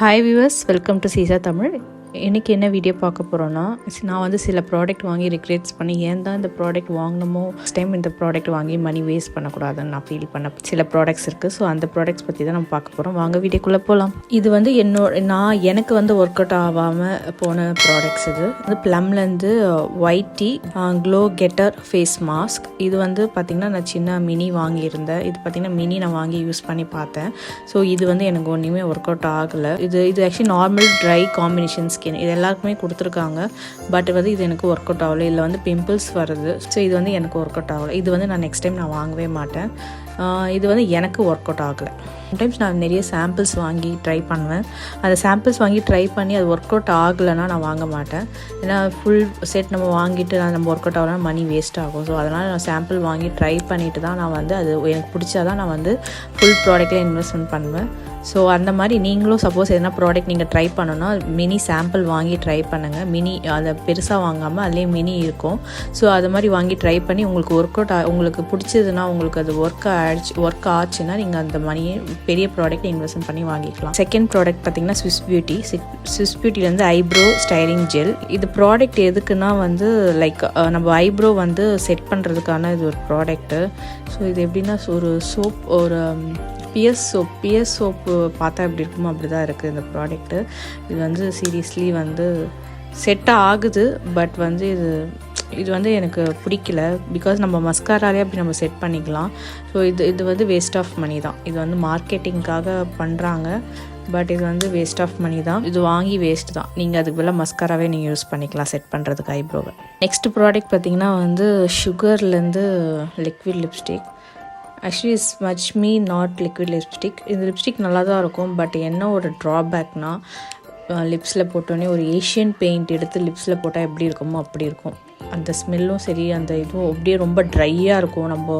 Hi viewers, welcome to Caesar Tamil. இன்றைக்கி என்ன video பார்க்க போகிறோன்னா, நான் வந்து சில ப்ராடக்ட் வாங்கி ரிக்ரெட்ஸ் பண்ணி ஏன் தான் இந்த ப்ராடக்ட் வாங்கினமோ நெக்ஸ்ட் டைம் இந்த ப்ராடக்ட் வாங்கி மணி வேஸ்ட் பண்ணக்கூடாதுன்னு நான் ஃபீல் பண்ண சில ப்ராடக்ட்ஸ் இருக்குது. ஸோ அந்த ப்ராடக்ட்ஸ் பற்றி தான் நம்ம பார்க்க போகிறோம். வாங்க வீடியோக்குள்ளே போகலாம். இது வந்து எனக்கு வந்து ஒர்க் அவுட் ஆகாமல் போன ப்ராடக்ட்ஸ். இது வந்து ப்ளம்லேருந்து white tea glow getter face mask. இது வந்து பார்த்திங்கன்னா நான் சின்ன மினி வாங்கியிருந்தேன். இது பார்த்திங்கன்னா மினி நான் வாங்கி யூஸ் பண்ணி பார்த்தேன். ஸோ இது வந்து எனக்கு ஒன்றுமே ஒர்க் அவுட் ஆகலை. இது ஆக்சுவலி நார்மல் ட்ரை காம்பினேஷன்ஸ் இது எல்லாருக்குமே கொடுத்துருக்காங்க. பட் வந்து இது எனக்கு ஒர்க் அவுட் ஆகலை. இதில் வந்து பிம்பிள்ஸ் வருது. ஸோ இது வந்து எனக்கு ஒர்க் அவுட் ஆகலை. இது வந்து நான் நெக்ஸ்ட் டைம் நான் வாங்கவே மாட்டேன். இது வந்து எனக்கு ஒர்க் அவுட் ஆகலை. சம்டைம்ஸ் நான் நிறைய சாம்பிள்ஸ் வாங்கி ட்ரை பண்ணுவேன். அந்த சாம்பிள்ஸ் வாங்கி ட்ரை பண்ணி அது ஒர்க் அவுட் ஆகலைன்னா நான் வாங்க மாட்டேன். ஏன்னா ஃபுல் செட் நம்ம வாங்கிட்டு நம்ம ஒர்க் அவுட் ஆகலைன்னா மணி வேஸ்ட் ஆகும். ஸோ அதனால் நான் சாம்பிள் வாங்கி ட்ரை பண்ணிவிட்டு தான் நான் வந்து அது எனக்கு பிடிச்சாதான் நான் வந்து ஃபுல் ப்ராடக்ட்டில் இன்வெஸ்ட்மெண்ட் பண்ணுவேன். ஸோ அந்த மாதிரி நீங்களும் சப்போஸ் எதனா ப்ராடக்ட் நீங்கள் ட்ரை பண்ணணும்னா மினி சாம்பிள் வாங்கி ட்ரை பண்ணுங்கள். மினி அதை பெருசாக வாங்காமல் அதுலேயே மினி இருக்கும். ஸோ அது மாதிரி வாங்கி ட்ரை பண்ணி உங்களுக்கு ஒர்க் அவுட் உங்களுக்கு பிடிச்சதுன்னா, உங்களுக்கு அது ஒர்க் ஆச்சுன்னா நீங்கள் அந்த மணியை பெரிய ப்ராடக்ட் இன்வெஸ்ட் பண்ணி வாங்கிக்கலாம். செகண்ட் ப்ராடக்ட் பார்த்திங்கன்னா ஸ்விஸ் பியூட்டிலேருந்து ஐப்ரோ ஸ்டைலிங் ஜெல். இது ப்ராடக்ட் எதுக்குன்னா வந்து லைக் நம்ம ஐப்ரோ வந்து செட் பண்ணுறதுக்கான இது ஒரு ப்ராடக்ட்டு. ஸோ இது எப்படின்னா ஒரு சோப், ஒரு பிஎஸ் சோப்பு பார்த்தா எப்படி இருக்குமோ அப்படி தான் இருக்குது இந்த ப்ராடக்ட்டு. இது வந்து சீரியஸ்லி வந்து செட் ஆகுது. பட் வந்து இது வந்து எனக்கு பிடிக்கல. பிகாஸ் நம்ம மஸ்காராலே அப்படி நம்ம செட் பண்ணிக்கலாம். ஸோ இது வந்து வேஸ்ட் ஆஃப் மணி தான். இது வந்து மார்க்கெட்டிங்காக பண்ணுறாங்க. பட் இது வந்து வேஸ்ட் ஆஃப் மணி தான். இது வாங்கி வேஸ்ட் தான். நீங்கள் அதுக்கு பதிலாக மஸ்காராவே நீங்கள் யூஸ் பண்ணிக்கலாம் செட் பண்ணுறதுக்கு ஐப்ரோவை. நெக்ஸ்ட் ப்ராடக்ட் பார்த்திங்கன்னா வந்து சுகர்லேருந்து liquid lipstick. Actually it's much me not liquid lipstick. இந்த லிப்ஸ்டிக் நல்லா தான் இருக்கும். பட் என்ன ஒரு ட்ராபேக்னால், லிப்ஸில் போட்டோன்னே ஒரு ஏஷியன் பெயிண்ட் எடுத்து லிப்ஸில் போட்டால் எப்படி இருக்குமோ அப்படி இருக்கும். அந்த ஸ்மெல்லும் சரி, அந்த இதுவும் அப்படியே ரொம்ப ட்ரையாக இருக்கும். நம்ம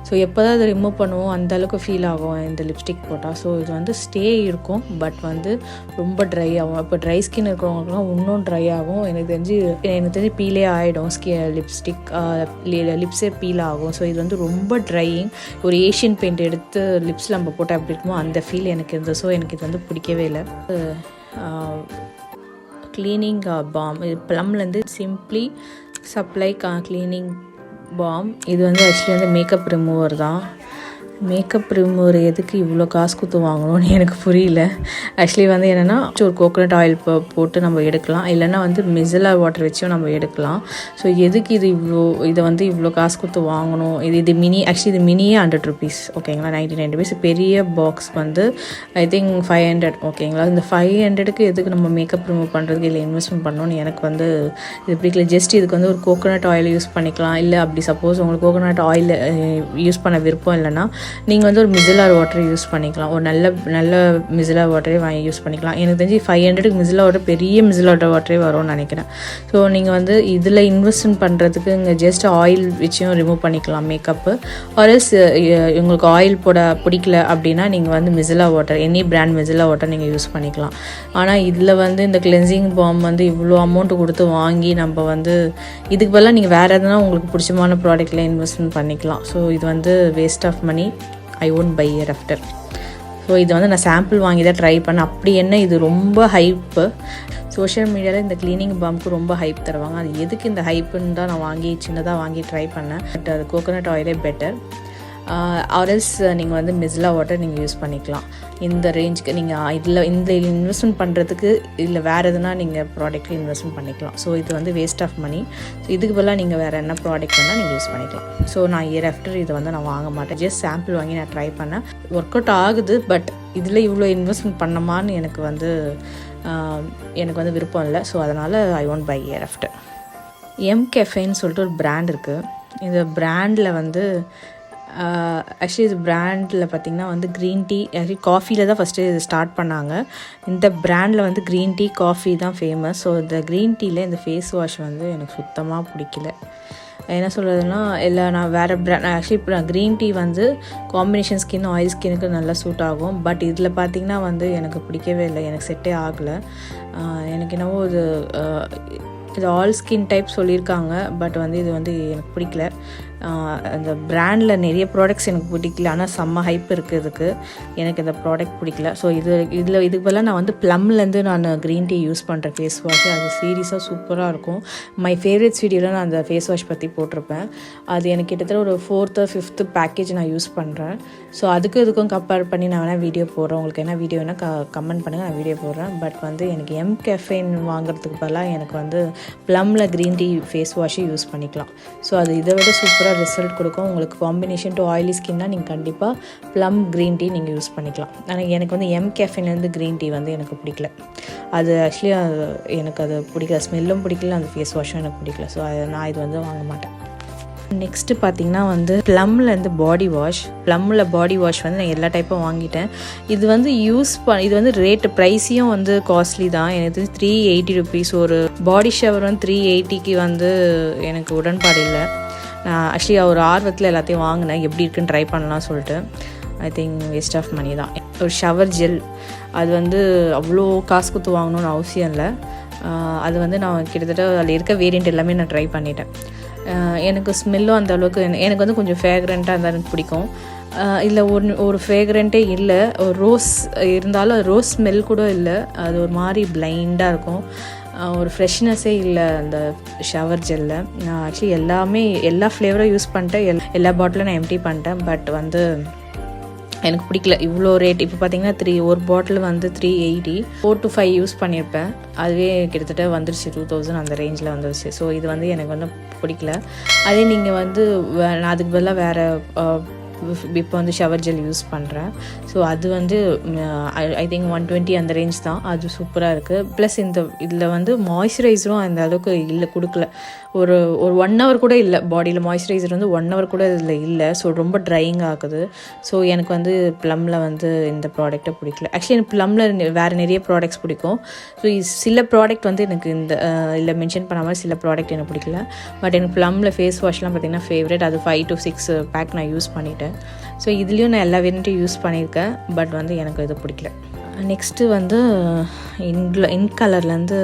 ஸோ எப்போ தான் அதை ரிமூவ் பண்ணுவோம் அந்தளவுக்கு ஃபீல் ஆகும் இந்த லிப்ஸ்டிக் போட்டால். ஸோ இது வந்து ஸ்டே இருக்கும். பட் வந்து ரொம்ப ட்ரை ஆகும். இப்போ ட்ரை ஸ்கின் இருக்கிறவங்களுக்குலாம் இன்னும் ட்ரை ஆகும். எனக்கு தெரிஞ்சு பீலே ஆகிடும். லிப்ஸே பீல் ஆகும். ஸோ இது வந்து ரொம்ப ட்ரையிங். ஒரு ஏஷியன் பெயிண்ட் எடுத்து லிப்ஸில் நம்ம போட்டால் எப்படி இருக்குமோ அந்த ஃபீல் எனக்கு இருந்தது. ஸோ எனக்கு இது வந்து பிடிக்கவே இல்லை. Cleaning balm. இது ப்ளம்லேருந்து சிம்ப்ளி சப்ளை க்ளீனிங் பாம். இது வந்து ஆக்சுவலி வந்து மேக்கப் ரிமூவர் தான். மேக்கப் ரிமூவர் எதுக்கு இவ்வளோ காசு கொடுத்து வாங்கணும்னு எனக்கு புரியல. ஆக்சுவலி வந்து என்னென்னா ஒரு கோகோனட் ஆயில் போட்டு நம்ம எடுக்கலாம். இல்லைன்னா வந்து மிசலர் வாட்டர் வச்சும் நம்ம எடுக்கலாம். ஸோ எதுக்கு இதை வந்து இவ்வளோ காசு கொடுத்து வாங்கணும்? இது மினி. ஆக்சுவலி இது மினியே 100 rupees. ஓகேங்களா, 99 rupees. பெரிய பாக்ஸ் வந்து ஐ திங்க் 500. ஓகேங்களா, இந்த 500க்கு எதுக்கு நம்ம மேக்கப் ரிமூவ் பண்ணுறதுக்கு இல்லை இன்வெஸ்ட்மெண்ட் பண்ணணும்னு எனக்கு வந்து இது பிடிக்கல. ஜஸ்ட் இதுக்கு வந்து ஒரு கோகோனட் ஆயில் யூஸ் பண்ணிக்கலாம். இல்லை அப்படி சப்போஸ் உங்களுக்கு கோகோனட் ஆயில் யூஸ் பண்ண விருப்பம் இல்லைன்னா நீங்கள் வந்து ஒரு மிசலர் வாட்டர் யூஸ் பண்ணிக்கலாம். ஒரு நல்ல மிசலர் வாட்டரே வாங்கி யூஸ் பண்ணிக்கலாம். எனக்கு தெரிஞ்சு 500க்கு மிசலர் வாட்டர், பெரிய மிசலர் வாட்டரே வரும்னு நினைக்கிறேன். ஸோ நீங்கள் வந்து இதில் இன்வெஸ்ட்மெண்ட் பண்ணுறதுக்கு இங்கே ஜஸ்ட் ஆயில் வச்சும் ரிமூவ் பண்ணிக்கலாம் மேக்கப்பு. ஆர்எல்ஸ் உங்களுக்கு ஆயில் போட பிடிக்கல அப்படின்னா நீங்கள் வந்து micellar water, any brand micellar water நீங்கள் யூஸ் பண்ணிக்கலாம். ஆனால் இதில் வந்து இந்த கிளென்சிங் பாம் வந்து இவ்வளோ அமௌண்ட்டு கொடுத்து வாங்கி நம்ம வந்து இதுக்கு பதிலாக நீங்கள் வேறு எதுனா உங்களுக்கு பிடிச்சமான ப்ராடக்டில் இன்வெஸ்ட்மெண்ட் பண்ணிக்கலாம். ஸோ இது வந்து waste of money. I won't buy year after. So இது வந்து நான் சாம்பிள் வாங்கி தான் ட்ரை பண்ணேன். அப்படி என்ன இது ரொம்ப ஹைப்பு. சோஷியல் மீடியாவில் இந்த க்ளீனிங் பாம்க்கு ரொம்ப ஹைப் தருவாங்க. அது எதுக்கு இந்த ஹைப்புன்னு தான் நான் சின்னதாக வாங்கி ட்ரை பண்ணேன். பட் அது கோகோனட் ஆயிலே பெட்டர். ஆர்எல்ஸ் நீங்கள் வந்து மிசலர் வாட்டர் நீங்கள் யூஸ் பண்ணிக்கலாம். இந்த ரேஞ்சுக்கு நீங்கள் இந்த இன்வெஸ்ட்மெண்ட் பண்ணுறதுக்கு இல்லை வேறு எதுனா நீங்கள் ப்ராடக்ட்டில் இன்வெஸ்ட்மெண்ட் பண்ணிக்கலாம். ஸோ இது வந்து வேஸ்ட் ஆஃப் மணி. ஸோ இதுக்கு பதிலாக நீங்கள் வேறு என்ன ப்ராடக்ட் வேணால் நீங்கள் யூஸ் பண்ணிக்கலாம். ஸோ நான் இயர் ஆஃப்டர் இதை வந்து நான் வாங்க மாட்டேன். ஜஸ்ட் சாம்பிள் வாங்கி நான் ட்ரை பண்ணேன். ஒர்க் அவுட் ஆகுது. பட் இதில் இவ்வளோ இன்வெஸ்ட்மெண்ட் பண்ணமான்னு எனக்கு வந்து விருப்பம் இல்லை. ஸோ அதனால் I won't buy year after. எம்கெஃபேன்னு சொல்லிட்டு ஒரு பிராண்ட் இருக்குது. இந்த பிராண்டில் வந்து ஆக்சுவலி இது பிராண்டில் பார்த்திங்கன்னா வந்து க்ரீன் டீ, ஆக்சுவலி காஃபியில் தான் ஃபஸ்ட்டு இது ஸ்டார்ட் பண்ணாங்க. இந்த பிராண்டில் வந்து க்ரீன் டீ, காஃபி தான் ஃபேமஸ். ஸோ இந்த க்ரீன் டீயில் இந்த ஃபேஸ் வாஷ் வந்து எனக்கு சுத்தமாக பிடிக்கல. என்ன சொல்கிறதுனா, இல்லை நான் வேறு பிராண்ட் ஆக்சுவலி இப்போ க்ரீன் டீ வந்து காம்பினேஷன் ஸ்கின், ஆயில் ஸ்கின்னுக்கு நல்லா சூட் ஆகும். பட் இதில் பார்த்திங்கன்னா வந்து எனக்கு பிடிக்கவே இல்லை. எனக்கு செட்டே ஆகலை. எனக்கு என்னவோ இது ஆல் ஸ்கின் டைப் சொல்லியிருக்காங்க. பட் வந்து இது வந்து எனக்கு பிடிக்கல. அந்த பிராண்டில் நிறைய ப்ராடக்ட்ஸ் எனக்கு பிடிக்கல, ஆனால் செம்ம ஹைப் இருக்குது இதுக்கு. எனக்கு இந்த ப்ராடக்ட் பிடிக்கல. ஸோ இதுக்கு பதிலாக நான் வந்து ப்ளம்லேருந்து நான் க்ரீன் டீ யூஸ் பண்ணுறேன் ஃபேஸ் வாஷ். அது சீரியஸாக சூப்பராக இருக்கும். மை ஃபேவரட்ஸ் வீடியோவில் நான் அந்த ஃபேஸ் வாஷ் பற்றி போட்டிருப்பேன். அது எனக்கு கிட்டத்தட்ட ஒரு 4th or 5th பேக்கேஜ் நான் யூஸ் பண்ணுறேன். ஸோ இதுக்கும் கம்பேர் பண்ணி நான் வேணால் வீடியோ போடுறேன். உங்களுக்கு என்ன வீடியோ வேணால் கமெண்ட் பண்ணுங்கள், நான் வீடியோ போடுறேன். பட் வந்து எனக்கு கேஃபைன் வாங்குறதுக்கு பதிலாக எனக்கு வந்து ப்ளம்மில் க்ரீன் டீ ஃபேஸ் வாஷை யூஸ் பண்ணிக்கலாம். ஸோ அது இதை விட சூப்பராக ரிசல்ட் கொடுக்கும். உங்களுக்கு காம்பினேஷன் டு ஆயிலி ஸ்கின்னா நீங்கள் கண்டிப்பாக ப்ளம் க்ரீன் டீ நீங்கள் யூஸ் பண்ணிக்கலாம். ஆனால் எனக்கு வந்து கேஃபைன்லேருந்து க்ரீன் டீ வந்து எனக்கு பிடிக்கல. அது ஆக்சுவலி எனக்கு அது பிடிக்கல, ஸ்மெல்லும் பிடிக்கல, அந்த ஃபேஸ் வாஷும் எனக்கு பிடிக்கல. ஸோ நான் இது வந்து வாங்க மாட்டேன். நெக்ஸ்ட்டு பார்த்திங்கன்னா வந்து ப்ளம்லேருந்து பாடி வாஷ். ப்ளம்மில் பாடி வாஷ் வந்து நான் எல்லா டைப்பும் வாங்கிட்டேன். இது வந்து இது வந்து ரேட்டு ப்ரைஸையும் வந்து காஸ்ட்லி தான். எனக்கு 380 rupees. ஒரு பாடி ஷவர் வந்து 380க்கு வந்து எனக்கு உடன்பாடு இல்லை. நான் ஆக்சுவலி ஒரு ஆர்வத்தில் எல்லாத்தையும் வாங்கினேன், எப்படி இருக்குன்னு ட்ரை பண்ணலாம் சொல்லிட்டு. I think waste of money தான். ஒரு ஷவர் ஜெல், அது வந்து அவ்வளோ காசு கொடுத்து வாங்கணும்னு அவசியம் இல்லை. அது வந்து நான் கிட்டத்தட்ட அதில் இருக்க வேரியண்ட் எல்லாமே நான் ட்ரை பண்ணிட்டேன். எனக்கு ஸ்மெல்லும் அந்த அளவுக்கு எனக்கு வந்து கொஞ்சம் ஃப்ரேக்ரண்ட்டாக இருந்தால் எனக்கு பிடிக்கும். இல்லை ஒரு ஃப்ரேக்ரண்ட்டே இல்லை, ஒரு ரோஸ் இருந்தாலும் அது ரோஸ் ஸ்மெல் கூட இல்லை. அது ஒரு மாதிரி பிளைண்டாக இருக்கும், ஒரு ஃப்ரெஷ்னஸே இல்லை அந்த ஷவர் ஜெல்லில். நான் ஆக்சுவலி எல்லா ஃப்ளேவரும் யூஸ் பண்ணிட்டேன், எல்லா பாட்டிலும் நான் எம்டி பண்ணிட்டேன். பட் வந்து எனக்கு பிடிக்கல இவ்வளோ ரேட். இப்போ பார்த்தீங்கன்னா ஒரு பாட்டில் வந்து 380, 4 to 5 யூஸ் பண்ணியிருப்பேன். அதுவே கிட்டத்தட்ட வந்துருச்சு 2000 அந்த ரேஞ்சில் வந்துருச்சு. ஸோ இது வந்து எனக்கு வந்து பிடிக்கல. அதே நீங்கள் வந்து நான் அதுக்கு பதிலாக வேறு இப்போ வந்து ஷவர் ஜெல் யூஸ் பண்ணுறேன். ஸோ அது வந்து ஐ திங்க் 120 அந்த ரேஞ்ச் தான். அது சூப்பராக இருக்குது. ப்ளஸ் இதில் வந்து மாய்ஸ்சரைசரும் அந்த அளவுக்கு இல்லை, கொடுக்கல. ஒரு 1 hour கூட இல்லை, பாடியில் மாய்ஸ்சரைசர் வந்து 1 hour கூட இதில் இல்லை. ஸோ ரொம்ப ட்ரையிங் ஆகுது. ஸோ எனக்கு வந்து ப்ளம்மில் வந்து இந்த ப்ராடக்ட்டை பிடிக்கல. ஆக்சுவலி எனக்கு ப்ளம்மில் வேறு நிறைய ப்ராடக்ட்ஸ் பிடிக்கும். ஸோ சில ப்ராடக்ட் வந்து எனக்கு இல்லை மென்ஷன் பண்ண மாதிரி சில ப்ராடக்ட் எனக்கு பிடிக்கல. பட் எனக்கு ப்ளம்மில் ஃபேஸ் வாஷ்லாம் பார்த்திங்கன்னா ஃபேவரட். அது 5 to 6 பேக் நான் யூஸ் பண்ணிட்டேன். ஸோ இதுலேயும் நான் எல்லா வேரியண்ட்டையும் யூஸ் பண்ணியிருக்கேன். பட் வந்து எனக்கு இது பிடிக்கல. நெக்ஸ்ட்டு வந்து இன் கலர்லேருந்து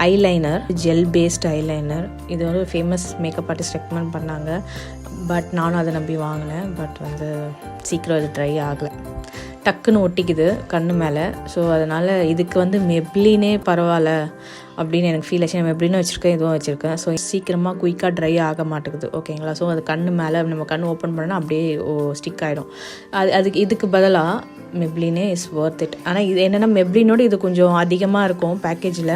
ஐலைனர், ஜெல் பேஸ்ட் ஐலைனர். இது வந்து ஃபேமஸ் மேக்கப் ஆர்டிஸ்ட் ரெக்கமெண்ட் பண்ணாங்க. பட் நானும் அதை நம்பி வாங்கினேன். பட் வந்து சீக்கிரம் அது ட்ரை ஆகலை, டக்குன்னு ஒட்டிக்குது கண்ணு மேலே. ஸோ அதனால் இதுக்கு வந்து மெப்ளினே பரவாயில்ல அப்படின்னு எனக்கு ஃபீல் ஆச்சு. நான் மெப்ளினும் வச்சுருக்கேன், இதுவும் வச்சுருக்கேன். ஸோ சீக்கிரமாக குயிக்காக ட்ரை ஆக மாட்டேங்குது. ஓகேங்களா? ஸோ அது கண்ணு மேலே நம்ம கண்ணு ஓப்பன் பண்ணால் அப்படியே ஸ்டிக் ஆகிடும். இதுக்கு பதிலாக மெப்ளினே இஸ் ஒர்த் இட். ஆனால் இது என்னென்னா மெப்ளினோடு இது கொஞ்சம் அதிகமாக இருக்கும் பேக்கேஜில்.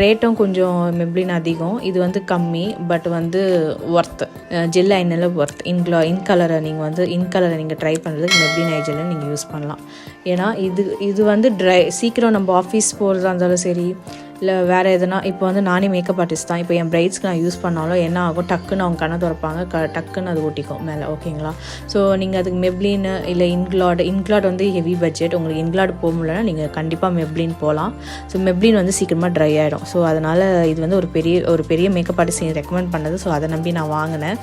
ரேட்டும் கொஞ்சம் மெப்ளின் அதிகம், இது வந்து கம்மி. பட் வந்து ஒர்த், ஜெல் ஐனரில் ஒர்த். இன் கலரை நீங்கள் ட்ரை பண்ணுறதுக்கு மெப்ளின் ஐ ஜெல்லை நீங்கள் யூஸ் பண்ணலாம். ஏன்னா இது வந்து சீக்கிரம் நம்ம ஆஃபீஸ் போகிறதா இருந்தாலும் சரி, இல்லை வேறு எதுனா, இப்போ வந்து நானே மேக்கப் ஆர்டிஸ்ட் தான். இப்போ என் பிரைட்ஸ்க்கு நான் யூஸ் பண்ணாலும் என்ன ஆகும், டக்குன்னு அவங்க கண்ணை திறப்பாங்க, டக்குன்னு அது ஒட்டிக்கும் மேலே. ஓகேங்களா? ஸோ நீங்கள் அதுக்கு மெப்ளின் இல்லை இன்க்ளாட் வந்து ஹெவி பட்ஜெட். உங்களுக்கு இன்க்ளாட் போக முடியலன்னா நீங்கள் கண்டிப்பாக மெப்ளின் போகலாம். ஸோ மெப்ளின் வந்து சீக்கிரமாக ட்ரை ஆகிடும். ஸோ அதனால் இது வந்து ஒரு பெரிய மேக்கப் ஆர்டிஸ்ட் ரெக்கமெண்ட் பண்ணது. ஸோ அதை நம்பி நான் வாங்கினேன்.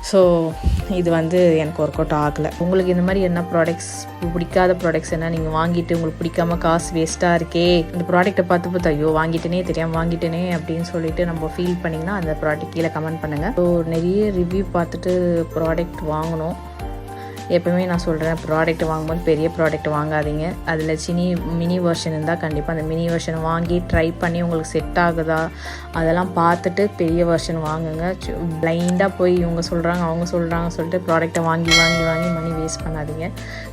ஸோ இது வந்து எனக்கு ஒர்க் அவுட் ஆகலை. உங்களுக்கு இந்த மாதிரி என்ன ப்ராடக்ட்ஸ், பிடிக்காத ப்ராடக்ட்ஸ் என்ன நீங்கள் வாங்கிட்டு உங்களுக்கு பிடிக்காம காசு வேஸ்ட்டாக இருக்கே, இந்த ப்ராடக்ட்டை பார்த்து ஐயோ தெரியாமல் வாங்கிட்டேனே அப்படின்னு சொல்லிட்டு நம்ம ஃபீல் பண்ணிங்கன்னா அந்த ப்ராடக்ட் கீழே கமெண்ட் பண்ணுங்கள். ஸோ நிறைய ரிவ்யூ பார்த்துட்டு ப்ராடக்ட் வாங்கணும். எப்போவுமே நான் சொல்கிறேன், ப்ராடக்ட் வாங்கும்போது பெரிய ப்ராடக்ட் வாங்காதீங்க. அதில் மினி வெர்ஷன் இருந்தால் கண்டிப்பாக அந்த மினி வெர்ஷன் வாங்கி ட்ரை பண்ணி உங்களுக்கு செட் ஆகுதா அதெல்லாம் பார்த்துட்டு பெரிய வெர்ஷன் வாங்குங்க. பிளைண்டாக போய் இவங்க சொல்கிறாங்க அவங்க சொல்கிறாங்க சொல்லிட்டு ப்ராடக்டை வாங்கி மணி வேஸ்ட் பண்ணாதீங்க.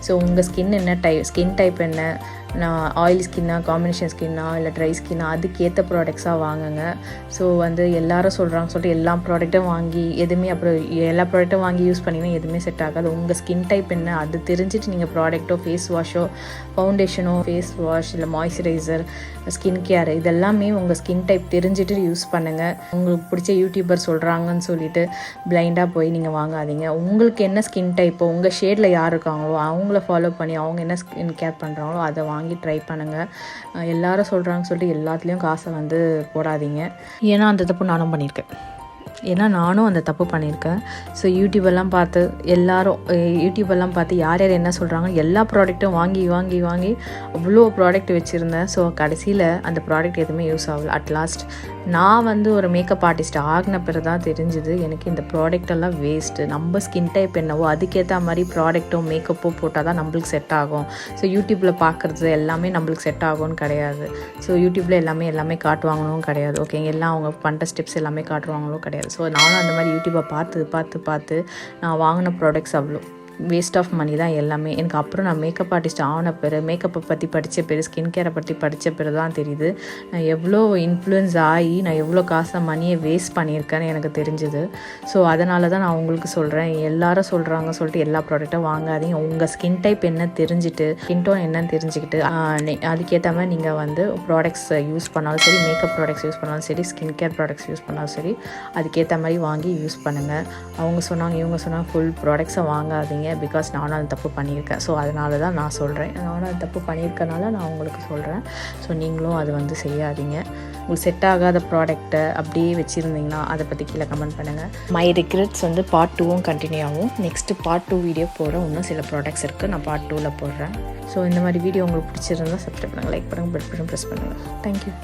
ஸோ உங்கள் ஸ்கின் டைப் என்ன, நான் ஆயில் ஸ்கின்னா, காம்பினேஷன் ஸ்கின்னா, இல்லை ட்ரை ஸ்கின்னா, அதுக்கேற்ற ப்ராடக்ட்ஸாக வாங்குங்க. ஸோ வந்து எல்லாரும் சொல்கிறாங்க சொல்லிட்டு எல்லா ப்ராடக்ட்டும் வாங்கி எல்லா ப்ராடக்ட்டும் வாங்கி யூஸ் பண்ணிங்கன்னா எதுவுமே செட் ஆகாது. உங்கள் ஸ்கின் டைப் என்ன அது தெரிஞ்சுட்டு நீங்கள் ப்ராடக்ட்டோ, ஃபேஸ் வாஷோ, ஃபவுண்டேஷனோ, ஃபேஸ் வாஷ் இல்லை மாய்ஸ்சரைசர், ஸ்கின் கேர், இதெல்லாமே உங்கள் ஸ்கின் டைப் தெரிஞ்சுட்டு யூஸ் பண்ணுங்கள். உங்களுக்கு பிடிச்ச யூடியூபர் சொல்கிறாங்கன்னு சொல்லிட்டு பிளைண்டாக போய் நீங்கள் வாங்காதீங்க. உங்களுக்கு என்ன ஸ்கின் டைப்போ, உங்கள் ஷேடில் யார் இருக்காங்களோ அவங்கள ஃபாலோ பண்ணி அவங்க என்ன ஸ்கின் கேர் பண்ணுறாங்களோ அதை வாங்கி ட்ரை பண்ணுங்கள். எல்லாரும் சொல்கிறாங்கன்னு சொல்லிட்டு எல்லாத்துலேயும் காசை வந்து போடாதீங்க. ஏன்னா அந்த தப்பு நானும் பண்ணியிருக்கேன். ஏன்னா நானும் அந்த தப்பு பண்ணியிருக்கேன். ஸோ யூடியூபெல்லாம் பார்த்து யூடியூபெல்லாம் பார்த்து யார் யார் என்ன சொல்கிறாங்க எல்லா ப்ராடக்ட்டும் வாங்கி வாங்கி வாங்கி அவ்வளோ ப்ராடக்ட் வச்சுருந்தேன். ஸோ கடைசியில் அந்த ப்ராடக்ட் எதுவுமே யூஸ் ஆகல. அட்லாஸ்ட் நான் வந்து ஒரு மேக்கப் ஆர்டிஸ்ட் ஆகின பிறகு தான் தெரிஞ்சுது எனக்கு இந்த ப்ராடக்டெல்லாம் வேஸ்ட்டு. நம்ம ஸ்கின் டைப் என்னவோ அதுக்கேற்ற மாதிரி ப்ராடக்ட்டோ மேக்கப்போ போட்டால் தான் நம்மளுக்கு செட் ஆகும். ஸோ யூடியூப்பில் பார்க்குறது எல்லாமே நம்மளுக்கு செட் ஆகும்னு கிடையாது. ஸோ யூடியூப்பில் எல்லாமே காட்டுவாங்கன்னு கிடையாது. ஓகேங்க, எல்லாம் அவங்க பண்ணுற ஸ்டெப்ஸ் எல்லாமே காட்டுவாங்களும் கிடையாது. ஸோ நானும் அந்த மாதிரி யூடியூப்பை பார்த்து நான் வாங்கின ப்ராடக்ட்ஸ் அவ்வளோ வேஸ்ட் ஆஃப் மணி தான் எல்லாமே. எனக்கு அப்புறம் நான் மேக்கப் ஆர்டிஸ்ட் ஆன பிறகு மேக்கப்பை பற்றி படித்த பிறகு ஸ்கின் கேரை பற்றி படித்த பிறகு தான் தெரியுது நான் எவ்வளோ இன்ஃப்ளூயன்ஸ் ஆகி நான் எவ்வளோ காசை மணியை வேஸ்ட் பண்ணியிருக்கேன்னு எனக்கு தெரிஞ்சுது. ஸோ அதனால தான் நான் உங்களுக்கு சொல்கிறேன், எல்லாரும் சொல்கிறாங்க சொல்லிட்டு எல்லா ப்ராடக்ட்டும் வாங்காதீங்க. உங்கள் ஸ்கின் டைப் என்ன தெரிஞ்சுட்டு ஸ்கின் டோன் என்னன்னு தெரிஞ்சுக்கிட்டு அதுக்கேற்ற மாதிரி நீங்கள் வந்து ப்ராடக்ட்ஸ் யூஸ் பண்ணாலும் சரி, மேக்கப் ப்ராடக்ட்ஸ் யூஸ் பண்ணாலும் சரி, ஸ்கின் கேர் ப்ராடக்ட்ஸ் யூஸ் பண்ணாலும் சரி, அதுக்கேற்ற மாதிரி வாங்கி யூஸ் பண்ணுங்கள். அவங்க சொன்னாங்க இவங்க சொன்னாங்க ஃபுல் ப்ராடக்ட்ஸை வாங்காதீங்க. பிகாஸ் நானும் அது தப்பு பண்ணியிருக்கேன். ஸோ அதனால தான் நான் சொல்கிறேன், நானும் அது தப்பு பண்ணியிருக்கனால நான் உங்களுக்கு சொல்கிறேன். ஸோ நீங்களும் அது வந்து செய்யாதீங்க. உங்களுக்கு செட் ஆகாத ப்ராடக்ட்டை அப்படியே வச்சுருந்தீங்கன்னா அதை பற்றி கீழே கமெண்ட் பண்ணுங்கள். மை ரிக்ரெட்ஸ் வந்து பார்ட் 2வும் கண்டினியூ ஆகும். நெக்ஸ்ட்டு பார்ட் 2 வீடியோ போடுறேன். இன்னும் சில ப்ராடக்ட்ஸ் இருக்குது, நான் பார்ட் 2வில் போடுறேன். ஸோ இந்த மாதிரி வீடியோ உங்களுக்கு பிடிச்சிருந்தால் சப்ஸ்கிரைப் பண்ணுங்கள், லைக் பண்ணுங்கள், பெல் பட்டன் ப்ரெஸ் பண்ணுங்கள். தேங்க்யூ.